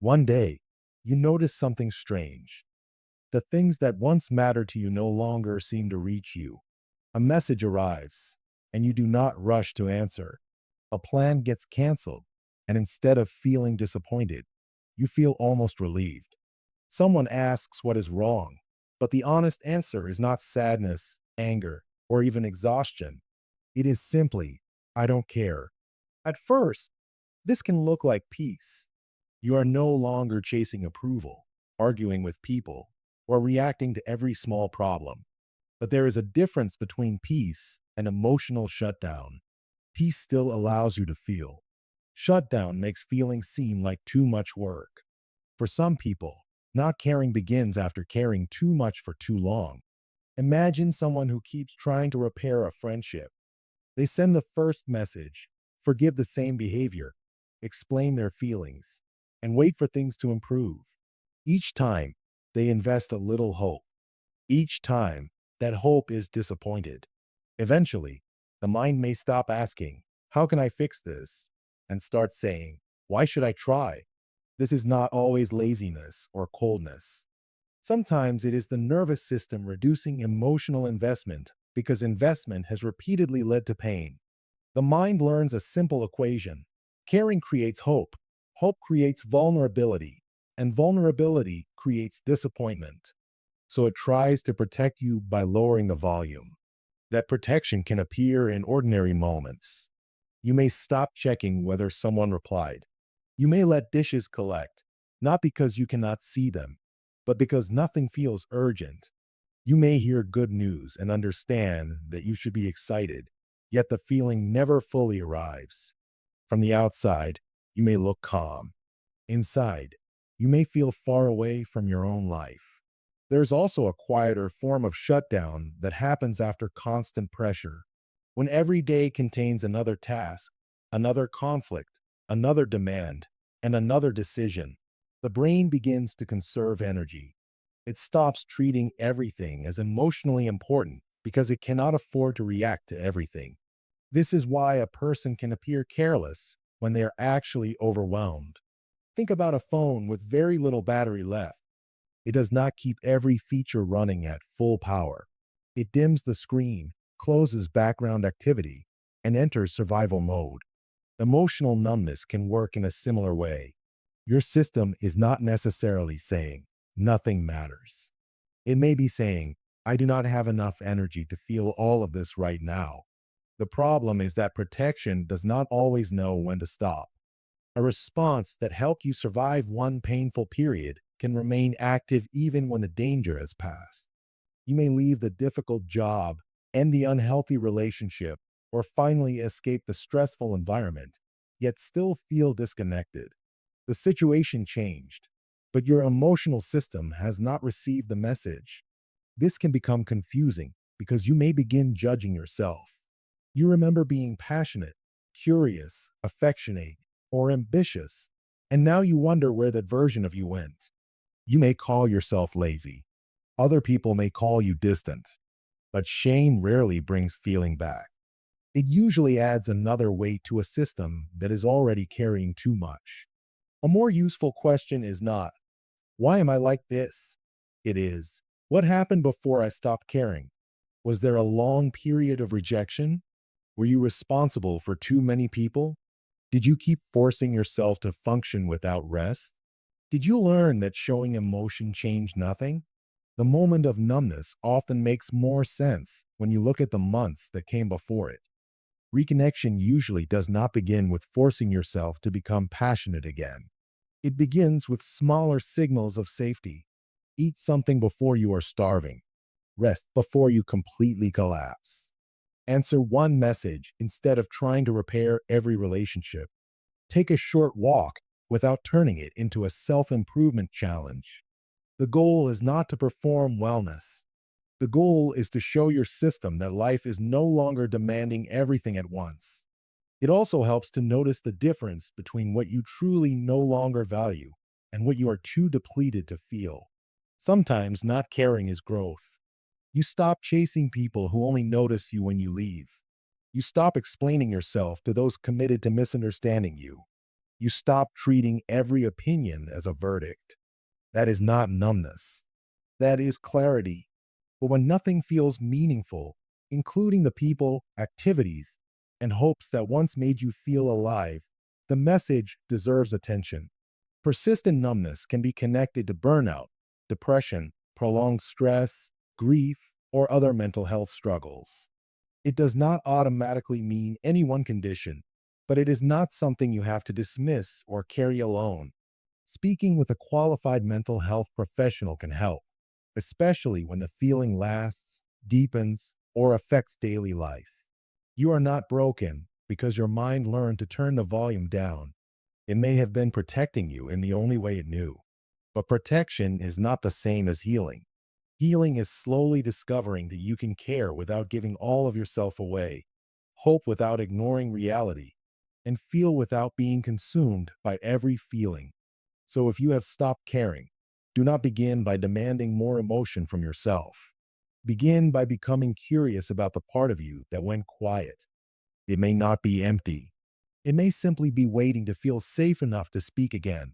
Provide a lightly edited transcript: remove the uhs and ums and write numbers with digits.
One day, you notice something strange. The things that once mattered to you no longer seem to reach you. A message arrives, and you do not rush to answer. A plan gets canceled, and instead of feeling disappointed, you feel almost relieved. Someone asks what is wrong, but the honest answer is not sadness, anger, or even exhaustion. It is simply, I don't care. At first, this can look like peace. You are no longer chasing approval, arguing with people, or reacting to every small problem. But there is a difference between peace and emotional shutdown. Peace still allows you to feel. Shutdown makes feeling seem like too much work. For some people, not caring begins after caring too much for too long. Imagine someone who keeps trying to repair a friendship. They send the first message, forgive the same behavior, explain their feelings, and wait for things to improve. Each time, they invest a little hope. Each time, that hope is disappointed. Eventually, the mind may stop asking, how can I fix this? And start saying, why should I try? This is not always laziness or coldness. Sometimes it is the nervous system reducing emotional investment because investment has repeatedly led to pain. The mind learns a simple equation. Caring creates hope. Hope creates vulnerability. And vulnerability creates disappointment. So it tries to protect you by lowering the volume. That protection can appear in ordinary moments. You may stop checking whether someone replied. You may let dishes collect, not because you cannot see them, but because nothing feels urgent. You may hear good news and understand that you should be excited, yet the feeling never fully arrives. From the outside, you may look calm. Inside, you may feel far away from your own life. There's also a quieter form of shutdown that happens after constant pressure. When every day contains another task, another conflict, another demand, and another decision, the brain begins to conserve energy. It stops treating everything as emotionally important because it cannot afford to react to everything. This is why a person can appear careless when they are actually overwhelmed. Think about a phone with very little battery left. It does not keep every feature running at full power. It dims the screen, closes background activity, and enters survival mode. Emotional numbness can work in a similar way. Your system is not necessarily saying, nothing matters. It may be saying, I do not have enough energy to feel all of this right now. The problem is that protection does not always know when to stop. A response that helped you survive one painful period can remain active even when the danger has passed. You may leave the difficult job, end the unhealthy relationship, or finally escape the stressful environment, yet still feel disconnected. The situation changed, but your emotional system has not received the message. This can become confusing because you may begin judging yourself. You remember being passionate, curious, affectionate, or ambitious, and now you wonder where that version of you went. You may call yourself lazy. Other people may call you distant, but shame rarely brings feeling back. It usually adds another weight to a system that is already carrying too much. A more useful question is not, why am I like this? It is, what happened before I stopped caring? Was there a long period of rejection? Were you responsible for too many people? Did you keep forcing yourself to function without rest? Did you learn that showing emotion changed nothing? The moment of numbness often makes more sense when you look at the months that came before it. Reconnection usually does not begin with forcing yourself to become passionate again. It begins with smaller signals of safety. Eat something before you are starving. Rest before you completely collapse. Answer one message instead of trying to repair every relationship. Take a short walk without turning it into a self-improvement challenge. The goal is not to perform wellness. The goal is to show your system that life is no longer demanding everything at once. It also helps to notice the difference between what you truly no longer value and what you are too depleted to feel. Sometimes not caring is growth. You stop chasing people who only notice you when you leave. You stop explaining yourself to those committed to misunderstanding you. You stop treating every opinion as a verdict. That is not numbness. That is clarity. But when nothing feels meaningful, including the people, activities, and hopes that once made you feel alive, the message deserves attention. Persistent numbness can be connected to burnout, depression, prolonged stress, grief, or other mental health struggles. It does not automatically mean any one condition, but it is not something you have to dismiss or carry alone. Speaking with a qualified mental health professional can help, especially when the feeling lasts, deepens, or affects daily life. You are not broken because your mind learned to turn the volume down. It may have been protecting you in the only way it knew. But protection is not the same as healing. Healing is slowly discovering that you can care without giving all of yourself away, hope without ignoring reality, and feel without being consumed by every feeling. So if you have stopped caring, do not begin by demanding more emotion from yourself. Begin by becoming curious about the part of you that went quiet. It may not be empty. It may simply be waiting to feel safe enough to speak again.